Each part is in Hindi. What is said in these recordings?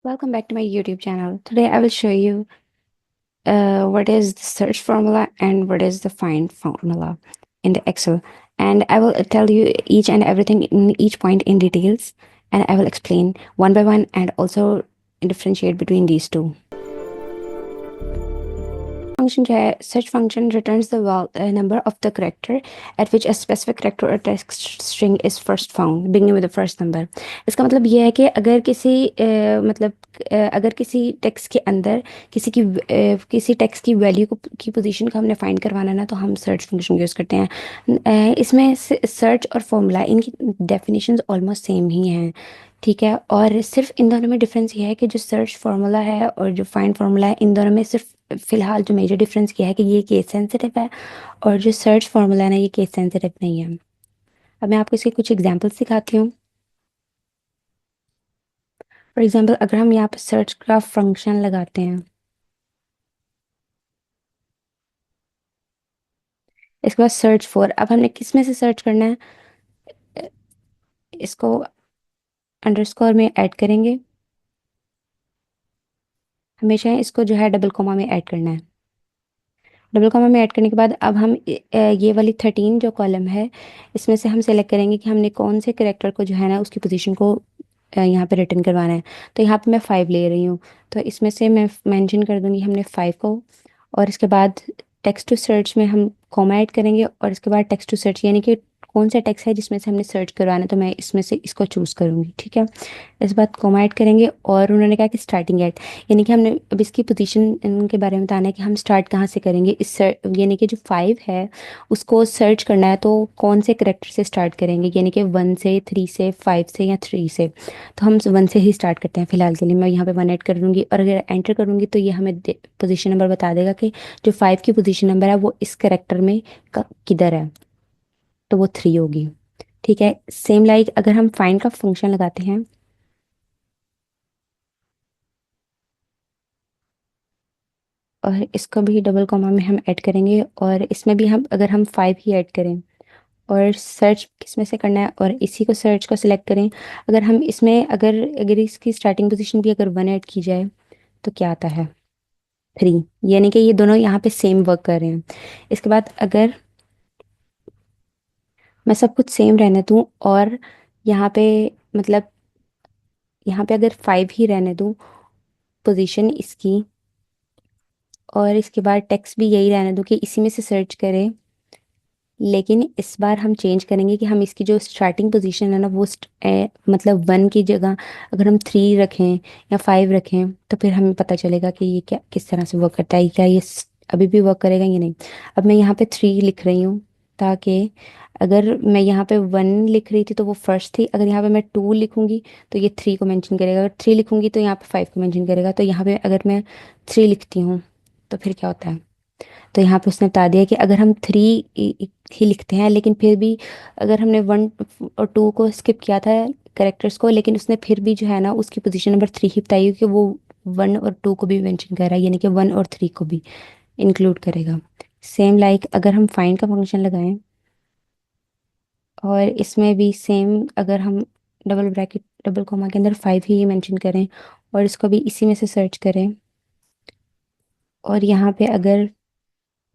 Welcome back to my YouTube channel. Today I will show you what is the search formula and what is the find formula in the Excel. And I will tell you each and everything in each point in details, and I will explain one by one and also differentiate between these two. Function जो है search function returns the number of the character at which a specific character or text string is first found beginning with the first number. इसका मतलब ये है कि अगर किसी टेक्स्ट के अंदर किसी टेक्स्ट की वैल्यू की पोजीशन को हमने फाइंड करवाना है ना, तो हम सर्च फंक्शन यूज़ करते हैं। इसमें सर्च और फॉर्मूला इनकी डेफिनेशंस ऑलमोस्ट सेम ही हैं, ठीक है। और सिर्फ इन दोनों में डिफरेंस ये है कि जो सर्च फार्मूला है और जो फाइंड फार्मूला है, इन दोनों में सिर्फ फिलहाल जो मेजर डिफरेंस किया है कि ये केस सेंसिटिव है और जो सर्च फार्मूला है ना, ये केस सेंसिटिव नहीं है। अब मैं आपको इसके कुछ एग्जांपल्स दिखाती हूँ। फॉर एग्जांपल, अगर हम यहाँ पर सर्च का फंक्शन लगाते हैं, इसके बाद सर्च फॉर, अब हमने किस में से सर्च करना है, इसको अंडरस्कोर में ऐड करेंगे। हमेशा इसको जो है डबल कोमा में ऐड करना है। डबल कॉमा में ऐड करने के बाद अब हम ये वाली 13 जो कॉलम है, इसमें से हम सेलेक्ट करेंगे कि हमने कौन से करेक्टर को जो है ना, उसकी पोजीशन को यहाँ पे रिटर्न करवाना है। तो यहाँ पे मैं 5 ले रही हूँ, तो इसमें से मैं मेंशन कर दूंगी हमने 5 को। और इसके बाद टेक्स्ट टू सर्च में हम कॉमा ऐड करेंगे और इसके बाद टेक्स्ट टू सर्च यानी कि कौन सा टेक्स्ट है जिसमें से हमने सर्च करवाना है, तो मैं इसमें से इसको चूज़ करूँगी, ठीक है। इस बात कॉमा ऐड करेंगे और उन्होंने कहा कि स्टार्टिंग एट, यानी कि हमने अब इसकी पोजीशन इनके बारे में बताना है कि हम स्टार्ट कहाँ से करेंगे। यानी कि जो 5 है उसको सर्च करना है, तो कौन से करेक्टर से स्टार्ट करेंगे, यानी कि 1 से, 3 से, 5 से या 3 से। तो हम 1 से ही स्टार्ट करते हैं फिलहाल के लिए। मैं यहाँ पे 1 ऐड कर दूँगी और अगर एंटर करूँगी तो ये हमें पोजीशन नंबर बता देगा कि जो 5 की पोजीशन नंबर है वो इस करेक्टर में किधर है, तो वो 3 होगी, ठीक है। सेम लाइक अगर हम फाइंड का फंक्शन लगाते हैं और इसको भी डबल कॉमा में हम ऐड करेंगे और इसमें भी हम अगर हम 5 ही ऐड करें और सर्च किसमें से करना है और इसी को सर्च को सिलेक्ट करें। अगर हम इसमें अगर अगर इसकी स्टार्टिंग पोजीशन भी अगर 1 ऐड की जाए तो क्या आता है, 3, यानी कि ये दोनों यहाँ पे सेम वर्क कर रहे हैं। इसके बाद अगर मैं सब कुछ सेम रहने दूँ और यहाँ पे मतलब यहाँ पे अगर 5 ही रहने दूँ पोजीशन इसकी, और इसके बाद टेक्स्ट भी यही रहने दूँ कि इसी में से सर्च करें, लेकिन इस बार हम चेंज करेंगे कि हम इसकी जो स्टार्टिंग पोजीशन है ना, वो मतलब 1 की जगह अगर हम 3 रखें या 5 रखें, तो फिर हमें पता चलेगा कि ये क्या किस तरह से वर्क करता है, क्या ये अभी भी वर्क करेगा या नहीं। अब मैं यहाँ पे 3 लिख रही हूँ ताकि अगर मैं यहाँ पे 1 लिख रही थी तो वो फर्स्ट थी, अगर यहाँ पे मैं 2 लिखूंगी तो ये 3 को मेंशन करेगा, अगर 3 लिखूंगी तो यहाँ पे 5 को मेंशन करेगा। तो यहाँ पे अगर मैं 3 लिखती हूँ तो फिर क्या होता है, तो यहाँ पे उसने बता दिया कि अगर हम 3 ही लिखते हैं लेकिन फिर भी अगर हमने 1 और 2 को स्किप किया था करेक्टर्स को, लेकिन उसने फिर भी जो है ना उसकी पोजीशन नंबर 3 ही बताई कि वो 1 और 2 को भी मेंशन कर रहा है, यानी कि 1 और 3 को भी इंक्लूड करेगा। सेम लाइक अगर हम फाइंड का फंक्शन लगाएं और इसमें भी सेम अगर हम डबल ब्रैकेट डबल कॉमा के अंदर 5 ही मेंशन करें और इसको भी इसी में से सर्च करें, और यहाँ पे अगर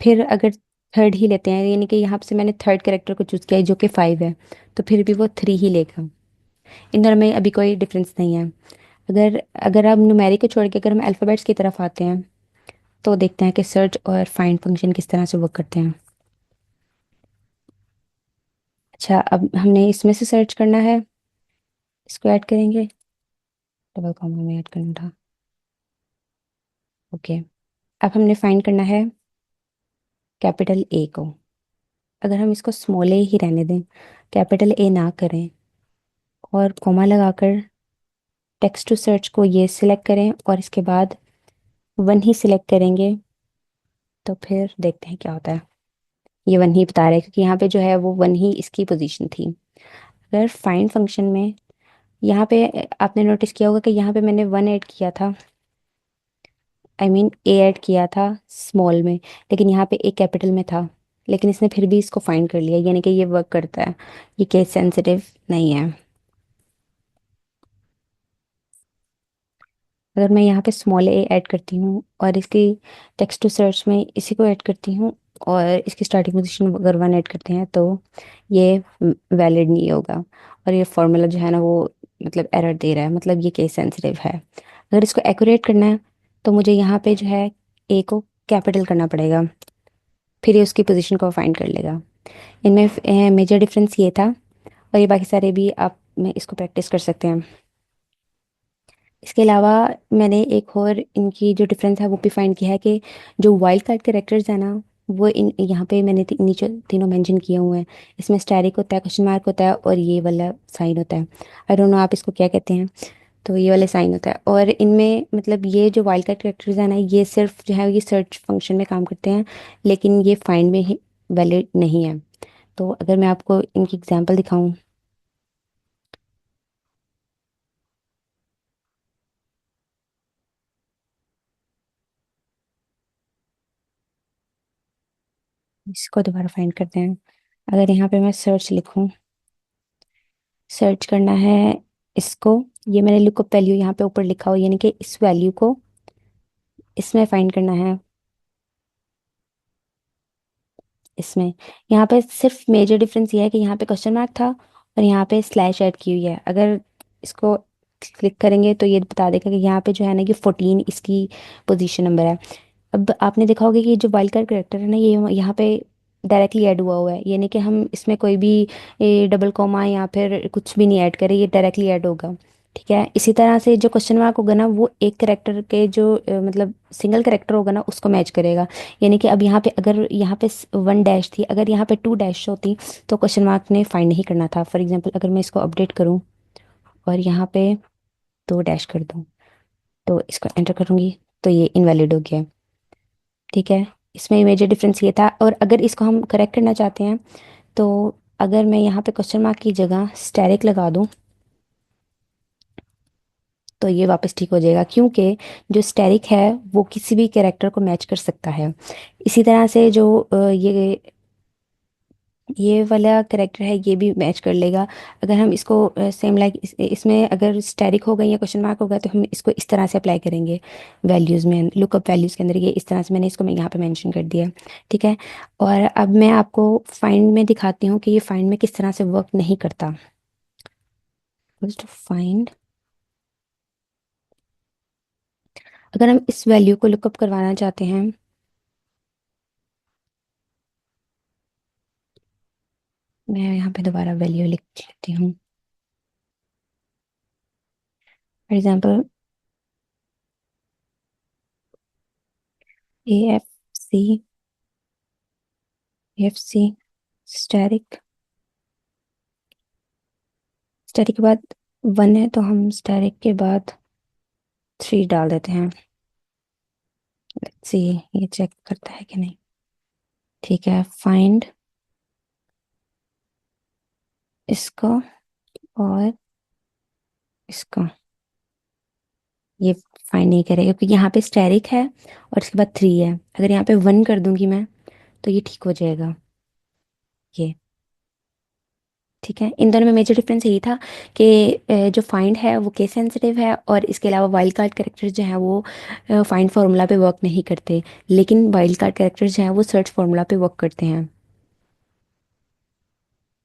फिर अगर थर्ड ही लेते हैं, यानी कि यहाँ से मैंने थर्ड कैरेक्टर को चूज़ किया है जो कि 5 है, तो फिर भी वो 3 ही लेगा। इन दोनों में अभी कोई डिफरेंस नहीं है। अगर अगर आप न्यूमेरिक को छोड़ के अगर हम अल्फ़ाबेट्स की तरफ आते हैं तो देखते हैं कि सर्च और फाइंड फंक्शन किस तरह से वर्क करते हैं। अच्छा, अब हमने इसमें से सर्च करना है, इसको ऐड करेंगे, डबल कॉमा में ऐड करना था, ओके। अब हमने फाइंड करना है कैपिटल ए को। अगर हम इसको स्मॉल ए ही रहने दें, कैपिटल ए ना करें और कॉमा लगाकर टेक्स्ट टू सर्च को ये सिलेक्ट करें और इसके बाद 1 ही सिलेक्ट करेंगे, तो फिर देखते हैं क्या होता है। ये 1 ही बता रहा है क्योंकि यहाँ पे जो है वो 1 ही इसकी पोजीशन थी। अगर फाइंड फंक्शन में यहाँ पे आपने नोटिस किया होगा कि यहाँ पे मैंने 1 ऐड किया था, आई मीन ए ऐड किया था स्मॉल में, लेकिन यहाँ पे ए कैपिटल में था, लेकिन इसने फिर भी इसको फाइंड कर लिया, यानी कि ये वर्क करता है, ये केस सेंसिटिव नहीं है। अगर मैं यहाँ पे स्मॉल ए ऐड करती हूँ और इसकी टेक्स्ट टू सर्च में इसी को ऐड करती हूँ और इसकी स्टार्टिंग पोजीशन अगर 1 ऐड करते हैं तो ये वैलिड नहीं होगा और ये फॉर्मूला जो है ना वो मतलब एरर दे रहा है, मतलब ये केस सेंसिटिव है। अगर इसको एक्यूरेट करना है तो मुझे यहाँ पे जो है ए को कैपिटल करना पड़ेगा, फिर ये उसकी पोजीशन को फाइंड कर लेगा। इनमें मेजर डिफरेंस ये था, और ये बाकी सारे भी आप में इसको प्रैक्टिस कर सकते हैं। इसके अलावा मैंने एक और इनकी जो डिफरेंस है वो भी फाइंड किया है कि जो वाइल्ड कार्ड कैरेक्टर्स है ना वो इन यहाँ पे मैंने नीचे तीनों मेंशन किए हुए हैं। इसमें स्टैरिक होता है, क्वेश्चन मार्क होता है और ये वाला साइन होता है। आई डोंट नो आप इसको क्या कहते हैं। तो ये वाले साइन होता है, और इनमें मतलब ये जो वाइल्ड कार्ड कैरेक्टर्स है ना ये सिर्फ जो है ये सर्च फंक्शन में काम करते हैं, लेकिन ये फाइंड में ही वैलिड नहीं है। तो अगर मैं आपको इनकी एग्जांपल दिखाऊं, इसको दोबारा फाइंड करते हैं। अगर यहाँ पे मैं सर्च लिखूं, सर्च करना है इसको, ये मैंने लुकअप वैल्यू यहाँ पे ऊपर लिखा हो यानी कि इस वैल्यू को इसमें फाइंड करना है। इसमें यहाँ पे सिर्फ मेजर डिफरेंस ये है कि यहाँ पे क्वेश्चन मार्क था और यहाँ पे स्लैश ऐड की हुई है। अगर इसको क्लिक करेंगे तो ये बता देगा कि यहाँ पे जो है ना कि 14 इसकी पोजीशन नंबर है। अब आपने देखा होगा कि जो वाइल्ड कार्ड करेक्टर है ना ये यहाँ पे डायरेक्टली ऐड हुआ हुआ है, यानी कि हम इसमें कोई भी डबल कॉमा या फिर कुछ भी नहीं ऐड करें, ये डायरेक्टली ऐड होगा। ठीक है, इसी तरह से जो क्वेश्चन मार्क होगा ना वो एक करेक्टर के जो मतलब सिंगल करेक्टर होगा ना उसको मैच करेगा। यानी कि अब यहाँ पे अगर यहाँ पे 1 डैश थी, अगर यहाँ पे 2 डैश होती तो क्वेश्चन मार्क ने फाइंड नहीं करना था। फॉर एग्जांपल अगर मैं इसको अपडेट करूँ और यहाँ पे 2 डैश कर दूँ तो इसको एंटर करूँगी तो ये इनवैलिड हो गया। ठीक है, इसमें मेजर डिफरेंस ये था। और अगर इसको हम करेक्ट करना चाहते हैं तो अगर मैं यहाँ पे क्वेश्चन मार्क की जगह स्टैरिक लगा दूँ तो ये वापस ठीक हो जाएगा, क्योंकि जो स्टैरिक है वो किसी भी कैरेक्टर को मैच कर सकता है। इसी तरह से जो ये वाला करेक्टर है ये भी मैच कर लेगा। अगर हम इसको सेम लाइक इसमें अगर स्टैटिक होगा या क्वेश्चन मार्क होगा तो हम इसको इस तरह से अप्लाई करेंगे वैल्यूज़ में, लुकअप वैल्यूज़ के अंदर ये इस तरह से मैंने इसको मैं यहाँ पे मेंशन कर दिया। ठीक है, और अब मैं आपको फाइंड में दिखाती हूँ कि ये फाइंड में किस तरह से वर्क नहीं करता। फर्स्ट फाइंड, अगर हम इस वैल्यू को लुकअप करवाना चाहते हैं, मैं यहाँ पे दोबारा वैल्यू लिख लेती हूँ। For example AFC, AFC static, static के बाद 1 है तो हम स्टैटिक के बाद 3 डाल देते हैं। लेट्स सी ये चेक करता है कि नहीं। ठीक है, फाइंड इसको और इसको, ये फाइंड नहीं करेगा क्योंकि यहाँ पे स्टैटिक है और इसके बाद 3 है। अगर यहाँ पे 1 कर दूंगी मैं तो ये ठीक हो जाएगा ये। ठीक है, इन दोनों में मेजर डिफरेंस यही था कि जो फाइंड है वो केस सेंसिटिव है और इसके अलावा वाइल्ड कार्ड कैरेक्टर्स जो हैं वो फाइंड फार्मूला पे वर्क नहीं करते, लेकिन वाइल्ड कार्ड कैरेक्टर्स जो हैं वो सर्च फार्मूला पे वर्क करते हैं।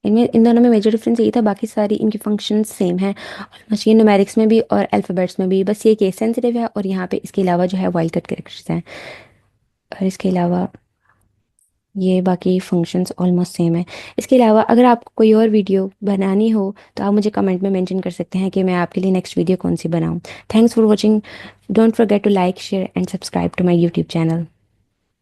इनमें इन दोनों में मेजर डिफरेंस यही था, बाकी सारी इनकी फंक्शंस सेम है ऑलमोस्ट, ये न्यूमेरिक्स में भी और अल्फ़ाबेट्स में भी, बस ये केस सेंसिटिव है और यहाँ पे इसके अलावा जो है वाइल्ड कार्ड कैरेक्टर्स हैं। और इसके अलावा ये बाकी फंक्शंस ऑलमोस्ट सेम है। इसके अलावा अगर आपको कोई और वीडियो बनानी हो तो आप मुझे कमेंट में मेंशन कर सकते हैं कि मैं आपके लिए नेक्स्ट वीडियो कौन सी बनाऊं। Thanks for watching, don't forget to like share and subscribe to my YouTube channel.